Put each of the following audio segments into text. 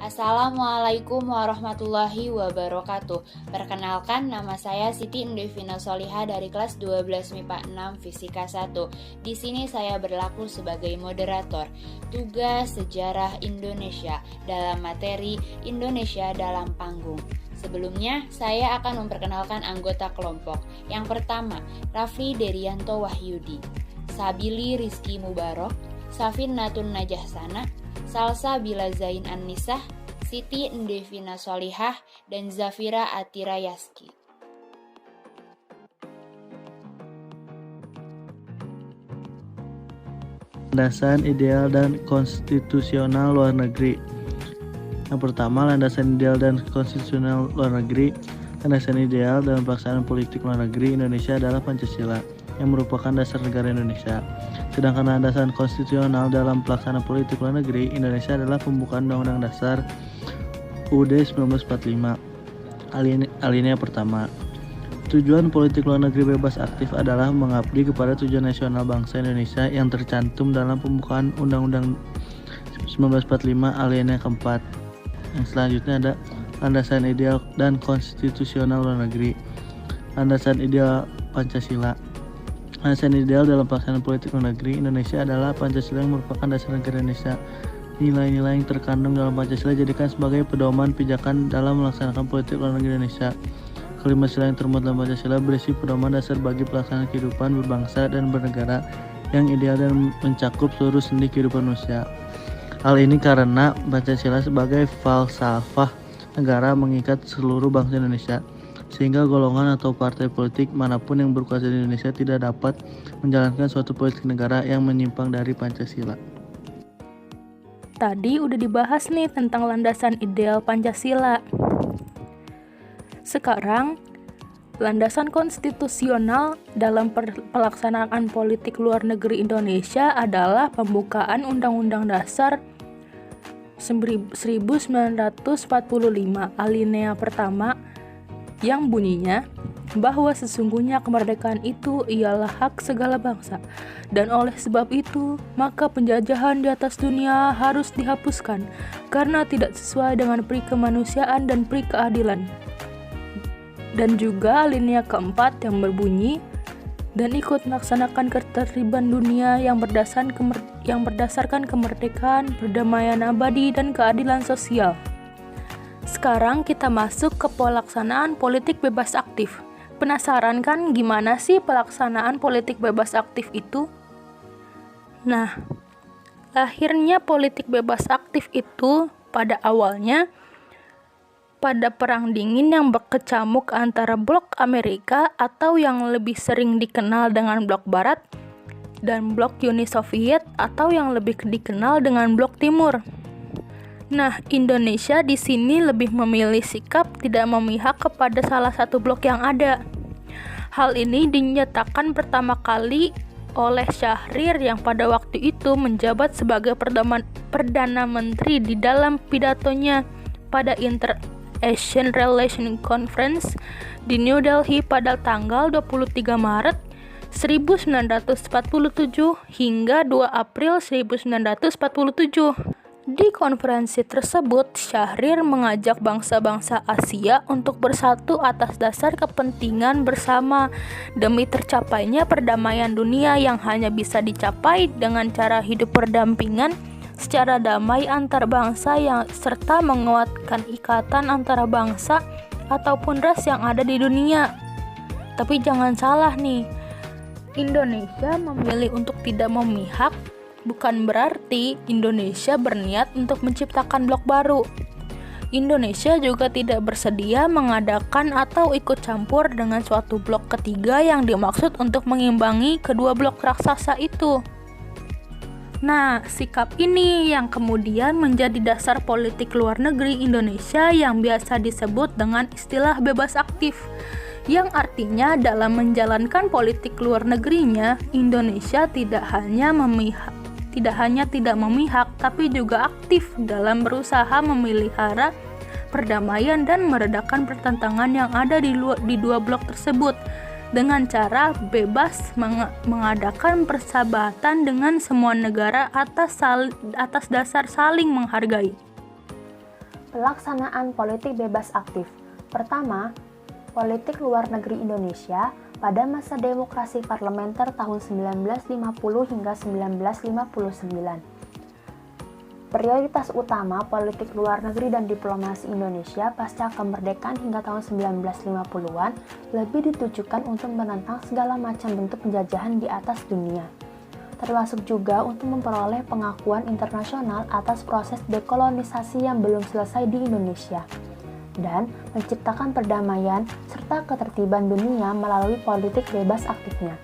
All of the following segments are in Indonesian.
Assalamualaikum warahmatullahi wabarakatuh. Perkenalkan, nama saya Siti Endevina Soliha dari kelas 12 MIPA 6 Fisika 1. Di sini saya berlaku sebagai moderator tugas sejarah Indonesia dalam materi Indonesia dalam panggung. Sebelumnya, saya akan memperkenalkan anggota kelompok. Yang pertama, Rafli Derianto Wahyudi, Sabili Rizky Mubarok, Safin Natun Najahsana, Salsa Bila Zain An-Nisah, Siti Endevina Solihah, dan Zafira Atira Yaski. Landasan ideal dan konstitusional luar negeri. Yang pertama, landasan ideal dan konstitusional luar negeri. Landasan ideal dalam pelaksanaan politik luar negeri Indonesia adalah Pancasila, yang merupakan dasar negara Indonesia. Sedangkan landasan konstitusional dalam pelaksanaan politik luar negeri Indonesia adalah pembukaan Undang-Undang Dasar UUD 1945. Alinea pertama. Tujuan politik luar negeri bebas aktif adalah mengabdi kepada tujuan nasional bangsa Indonesia yang tercantum dalam pembukaan Undang-Undang 1945 alinea keempat. Yang selanjutnya ada landasan ideal dan konstitusional luar negeri. Landasan ideal Pancasila. Landasan ideal dalam pelaksanaan politik luar negeri Indonesia adalah Pancasila yang merupakan dasar negara Indonesia. Nilai-nilai yang terkandung dalam Pancasila dijadikan sebagai pedoman pijakan dalam melaksanakan politik luar negeri Indonesia. Kelima sila yang termuat dalam Pancasila berisi pedoman dasar bagi pelaksanaan kehidupan berbangsa dan bernegara yang ideal dan mencakup seluruh sendi kehidupan manusia. Hal ini karena Pancasila sebagai falsafah negara mengikat seluruh bangsa Indonesia, sehingga golongan atau partai politik manapun yang berkuasa di Indonesia tidak dapat menjalankan suatu politik negara yang menyimpang dari Pancasila. Tadi udah dibahas nih tentang landasan ideal Pancasila. Sekarang, landasan konstitusional dalam pelaksanaan politik luar negeri Indonesia adalah pembukaan Undang-Undang Dasar 1945 alinea pertama yang bunyinya bahwa sesungguhnya kemerdekaan itu ialah hak segala bangsa, dan oleh sebab itu maka penjajahan di atas dunia harus dihapuskan karena tidak sesuai dengan peri kemanusiaan dan peri keadilan. Dan juga alinea keempat yang berbunyi dan ikut melaksanakan ketertiban dunia yang berdasarkan kemerdekaan, perdamaian abadi, dan keadilan sosial. Sekarang kita masuk ke pelaksanaan politik bebas aktif. Penasaran kan gimana sih pelaksanaan politik bebas aktif itu? Nah, lahirnya politik bebas aktif itu pada awalnya pada Perang Dingin yang berkecamuk antara blok Amerika atau yang lebih sering dikenal dengan blok Barat dan blok Uni Soviet atau yang lebih dikenal dengan blok Timur. Nah, Indonesia di sini lebih memilih sikap tidak memihak kepada salah satu blok yang ada. Hal ini dinyatakan pertama kali oleh Syahrir yang pada waktu itu menjabat sebagai Perdana Menteri di dalam pidatonya pada Inter-Asian Relations Conference di New Delhi pada tanggal 23 Maret 1947 hingga 2 April 1947. Di konferensi tersebut, Syahrir mengajak bangsa-bangsa Asia untuk bersatu atas dasar kepentingan bersama demi tercapainya perdamaian dunia yang hanya bisa dicapai dengan cara hidup berdampingan secara damai antar bangsa serta menguatkan ikatan antara bangsa ataupun ras yang ada di dunia. Tapi jangan salah nih, Indonesia memilih untuk tidak memihak bukan berarti Indonesia berniat untuk menciptakan blok baru. Indonesia juga tidak bersedia mengadakan atau ikut campur dengan suatu blok ketiga yang dimaksud untuk mengimbangi kedua blok raksasa itu. Nah, sikap ini yang kemudian menjadi dasar politik luar negeri Indonesia yang biasa disebut dengan istilah bebas aktif, yang artinya dalam menjalankan politik luar negerinya, Indonesia tidak hanya tidak memihak, tapi juga aktif dalam berusaha memelihara perdamaian dan meredakan pertentangan yang ada di dua blok tersebut dengan cara bebas mengadakan persahabatan dengan semua negara atas dasar saling menghargai. Pelaksanaan politik bebas aktif. Pertama, politik luar negeri Indonesia pada masa demokrasi parlementer tahun 1950 hingga 1959. Prioritas utama politik luar negeri dan diplomasi Indonesia pasca kemerdekaan hingga tahun 1950-an lebih ditujukan untuk menentang segala macam bentuk penjajahan di atas dunia, termasuk juga untuk memperoleh pengakuan internasional atas proses dekolonisasi yang belum selesai di Indonesia, dan menciptakan perdamaian serta ketertiban dunia melalui politik bebas aktifnya.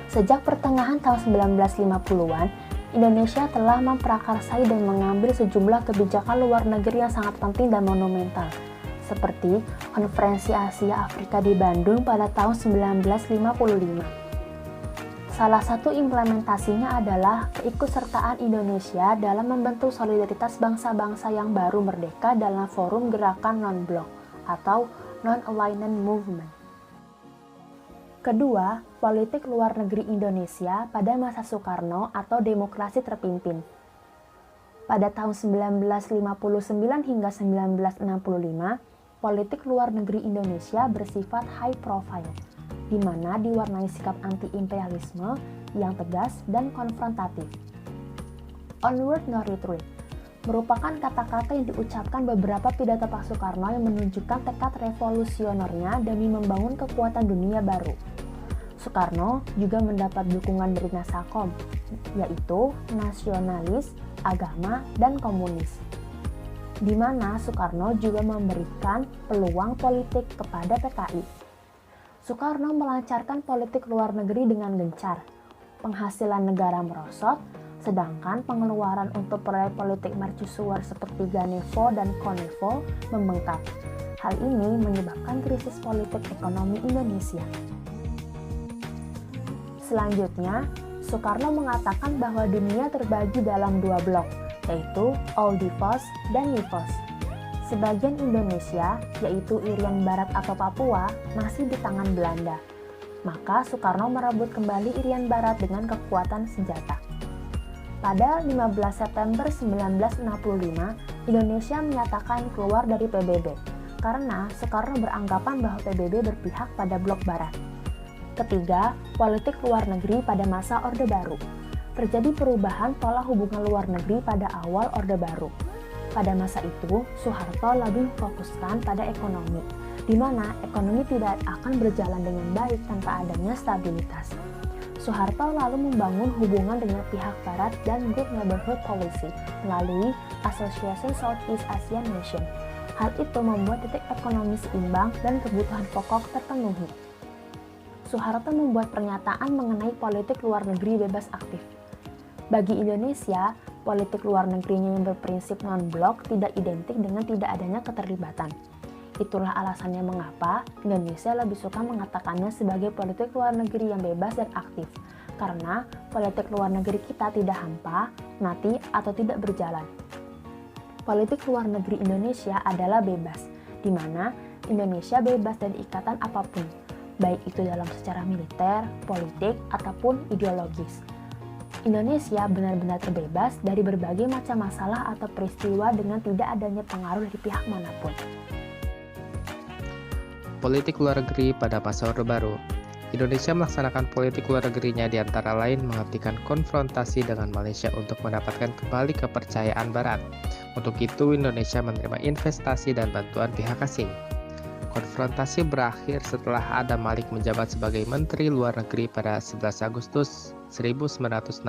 Sejak pertengahan tahun 1950-an, Indonesia telah memprakarsai dan mengambil sejumlah kebijakan luar negeri yang sangat penting dan monumental, seperti Konferensi Asia Afrika di Bandung pada tahun 1955. Salah satu implementasinya adalah keikutsertaan Indonesia dalam membentuk solidaritas bangsa-bangsa yang baru merdeka dalam forum gerakan non-blok atau Non-Alignment Movement. Kedua, politik luar negeri Indonesia pada masa Soekarno atau demokrasi terpimpin. Pada tahun 1959 hingga 1965, politik luar negeri Indonesia bersifat high profile, di mana diwarnai sikap anti-imperialisme yang tegas dan konfrontatif. Onward No Retreat merupakan kata-kata yang diucapkan beberapa pidato Pak Soekarno yang menunjukkan tekad revolusionernya demi membangun kekuatan dunia baru. Soekarno juga mendapat dukungan dari Nasakom, yaitu nasionalis, agama, dan komunis, di mana Soekarno juga memberikan peluang politik kepada PKI. Soekarno melancarkan politik luar negeri dengan gencar. Penghasilan negara merosot, sedangkan pengeluaran untuk proyek politik mercusuar seperti Ganevo dan Konevo membengkak. Hal ini menyebabkan krisis politik ekonomi Indonesia. Selanjutnya, Soekarno mengatakan bahwa dunia terbagi dalam dua blok, yaitu Olduvos dan Nivos. Sebagian Indonesia, yaitu Irian Barat atau Papua, masih di tangan Belanda. Maka Soekarno merebut kembali Irian Barat dengan kekuatan senjata. Pada 15 September 1965, Indonesia menyatakan keluar dari PBB, karena Soekarno beranggapan bahwa PBB berpihak pada blok Barat. Ketiga, politik luar negeri pada masa Orde Baru. Terjadi perubahan pola hubungan luar negeri pada awal Orde Baru. Pada masa itu, Soeharto lebih fokuskan pada ekonomi, di mana ekonomi tidak akan berjalan dengan baik tanpa adanya stabilitas. Soeharto lalu membangun hubungan dengan pihak Barat dan Good Neighborhood Policy melalui Association Southeast Asian Nation. Hal itu membuat titik ekonomi seimbang dan kebutuhan pokok terpenuhi. Soeharto membuat pernyataan mengenai politik luar negeri bebas aktif. Bagi Indonesia, politik luar negerinya yang berprinsip non-blok tidak identik dengan tidak adanya keterlibatan. Itulah alasannya mengapa Indonesia lebih suka mengatakannya sebagai politik luar negeri yang bebas dan aktif, karena politik luar negeri kita tidak hampa, mati, atau tidak berjalan. Politik luar negeri Indonesia adalah bebas, di mana Indonesia bebas dari ikatan apapun, baik itu dalam secara militer, politik, ataupun ideologis. Indonesia benar-benar terbebas dari berbagai macam masalah atau peristiwa dengan tidak adanya pengaruh dari pihak manapun. Politik luar negeri pada masa Orde Baru. Indonesia melaksanakan politik luar negerinya di antara lain menghentikan konfrontasi dengan Malaysia untuk mendapatkan kembali kepercayaan Barat. Untuk itu, Indonesia menerima investasi dan bantuan pihak asing. Konfrontasi berakhir setelah Adam Malik menjabat sebagai Menteri Luar Negeri pada 11 Agustus 1966.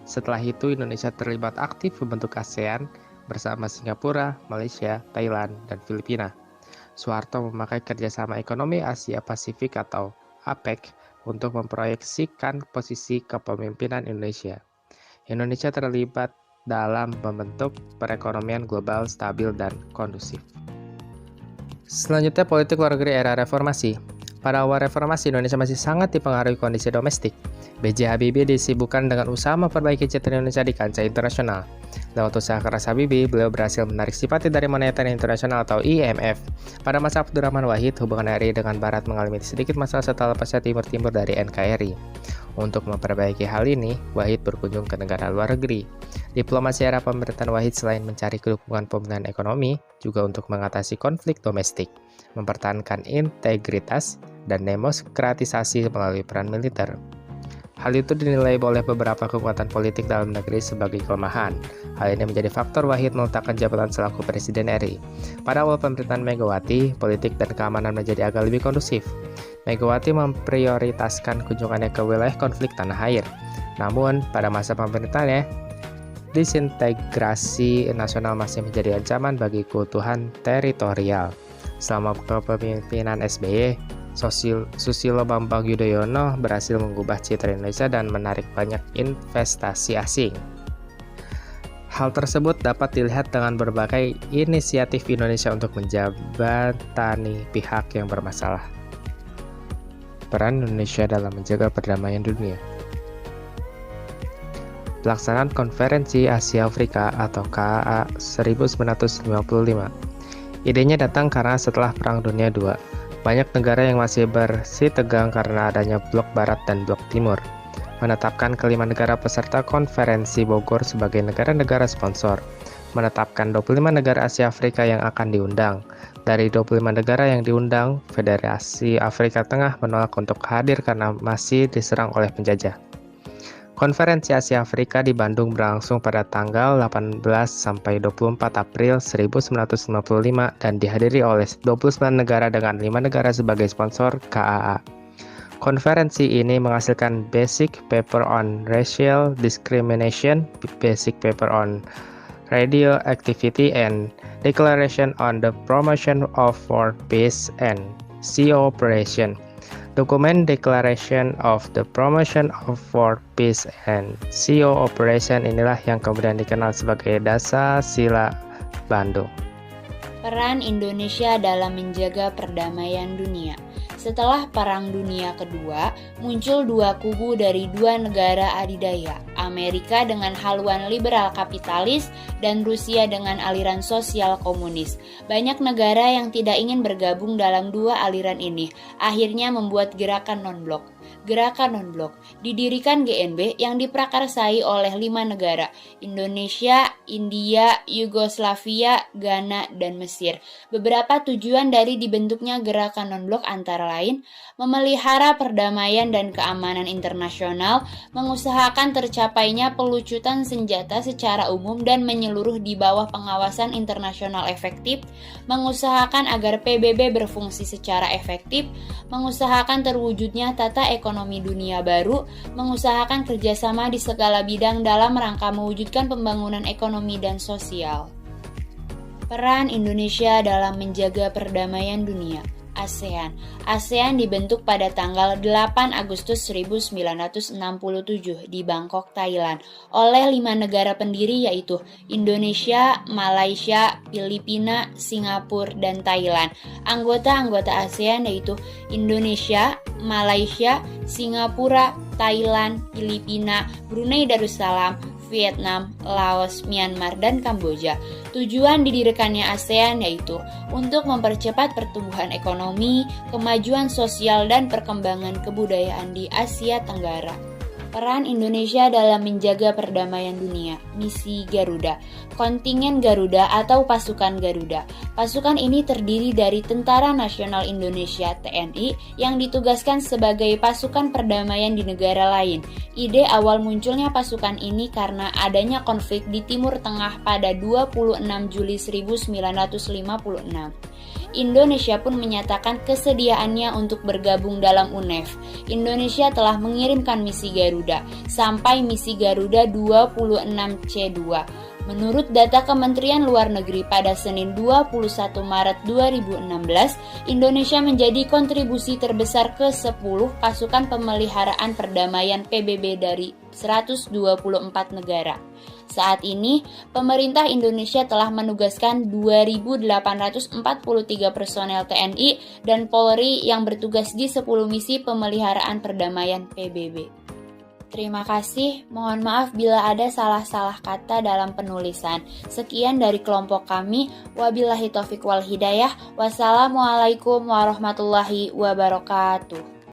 Setelah itu, Indonesia terlibat aktif membentuk ASEAN bersama Singapura, Malaysia, Thailand, dan Filipina. Soeharto memakai kerjasama ekonomi Asia Pasifik atau APEC untuk memproyeksikan posisi kepemimpinan Indonesia. Indonesia terlibat dalam membentuk perekonomian global stabil dan kondusif. Selanjutnya, politik luar negeri era reformasi. Pada awal reformasi, Indonesia masih sangat dipengaruhi kondisi domestik. B.J. Habibie disibukkan dengan usaha memperbaiki citra Indonesia di kancah internasional. Lewat usaha keras Habibie, beliau berhasil menarik simpati dari Moneter Internasional atau IMF. Pada masa Abdurrahman Wahid, hubungan RI dengan Barat mengalami sedikit masalah setelah lepasnya Timur dari NKRI. Untuk memperbaiki hal ini, Wahid berkunjung ke negara luar negeri. Diplomasi era pemerintahan Wahid selain mencari dukungan pemulihan ekonomi, juga untuk mengatasi konflik domestik, mempertahankan integritas, dan demokratisasi melalui peran militer. Hal itu dinilai oleh beberapa kekuatan politik dalam negeri sebagai kelemahan. Hal ini menjadi faktor Wahid meletakkan jabatan selaku Presiden RI. Pada awal pemerintahan Megawati, politik dan keamanan menjadi agak lebih kondusif. Megawati memprioritaskan kunjungannya ke wilayah konflik tanah air. Namun, pada masa pemerintahannya, disintegrasi nasional masih menjadi ancaman bagi keutuhan teritorial. Selama kepemimpinan SBY, Susilo Bambang Yudhoyono berhasil mengubah citra Indonesia dan menarik banyak investasi asing. Hal tersebut dapat dilihat dengan berbagai inisiatif Indonesia untuk menjembatani pihak yang bermasalah. Peran Indonesia dalam menjaga perdamaian dunia. Pelaksanaan Konferensi Asia Afrika atau KAA 1955. Idenya datang karena setelah Perang Dunia II, banyak negara yang masih bersitegang karena adanya blok Barat dan blok Timur, menetapkan kelima negara peserta Konferensi Bogor sebagai negara-negara sponsor, menetapkan 25 negara Asia Afrika yang akan diundang. Dari 25 negara yang diundang, Federasi Afrika Tengah menolak untuk hadir karena masih diserang oleh penjajah. Konferensi Asia Afrika di Bandung berlangsung pada tanggal 18 sampai 24 April 1955 dan dihadiri oleh 29 negara dengan 5 negara sebagai sponsor KAA. Konferensi ini menghasilkan Basic Paper on Racial Discrimination, Basic Paper on Radioactivity, and Declaration on the Promotion of World Peace and Cooperation. Dokumen Declaration of the Promotion of World Peace and Cooperation inilah yang kemudian dikenal sebagai Dasar-Sila Bandung. Peran Indonesia dalam menjaga perdamaian dunia. Setelah Perang Dunia Kedua, muncul dua kubu dari dua negara adidaya, Amerika dengan haluan liberal kapitalis dan Rusia dengan aliran sosial komunis. Banyak negara yang tidak ingin bergabung dalam dua aliran ini, akhirnya membuat gerakan non-blok. Gerakan non-blok didirikan GNB yang diprakarsai oleh 5 negara, Indonesia, India, Yugoslavia, Ghana, dan Mesir. Beberapa tujuan dari dibentuknya gerakan non-blok antara lain, memelihara perdamaian dan keamanan internasional, mengusahakan tercapainya pelucutan senjata secara umum dan menyeluruh di bawah pengawasan internasional efektif, mengusahakan agar PBB berfungsi secara efektif, mengusahakan terwujudnya tata ekonomi dunia baru, mengusahakan kerjasama di segala bidang dalam rangka mewujudkan pembangunan ekonomi dan sosial. Peran Indonesia dalam menjaga perdamaian dunia. ASEAN dibentuk pada tanggal 8 Agustus 1967 di Bangkok, Thailand oleh 5 negara pendiri yaitu Indonesia, Malaysia, Filipina, Singapura, dan Thailand. Anggota-anggota ASEAN yaitu Indonesia, Malaysia, Singapura, Thailand, Filipina, Brunei Darussalam, Vietnam, Laos, Myanmar, dan Kamboja. Tujuan didirikannya ASEAN yaitu untuk mempercepat pertumbuhan ekonomi, kemajuan sosial, dan perkembangan kebudayaan di Asia Tenggara. Peran Indonesia dalam menjaga perdamaian dunia. Misi Garuda. Kontingen Garuda atau Pasukan Garuda. Pasukan ini terdiri dari Tentara Nasional Indonesia (TNI) yang ditugaskan sebagai pasukan perdamaian di negara lain. Ide awal munculnya pasukan ini karena adanya konflik di Timur Tengah pada 26 Juli 1956. Indonesia pun menyatakan kesediaannya untuk bergabung dalam UNEF. Indonesia telah mengirimkan misi Garuda sampai misi Garuda 26C2. Menurut data Kementerian Luar Negeri pada Senin 21 Maret 2016, Indonesia menjadi kontribusi terbesar ke-10 pasukan pemeliharaan perdamaian PBB dari 124 negara. Saat ini, pemerintah Indonesia telah menugaskan 2.843 personel TNI dan Polri yang bertugas di 10 misi pemeliharaan perdamaian PBB. Terima kasih, mohon maaf bila ada salah-salah kata dalam penulisan. Sekian dari kelompok kami, wabillahi taufiq wal hidayah, wassalamualaikum warahmatullahi wabarakatuh.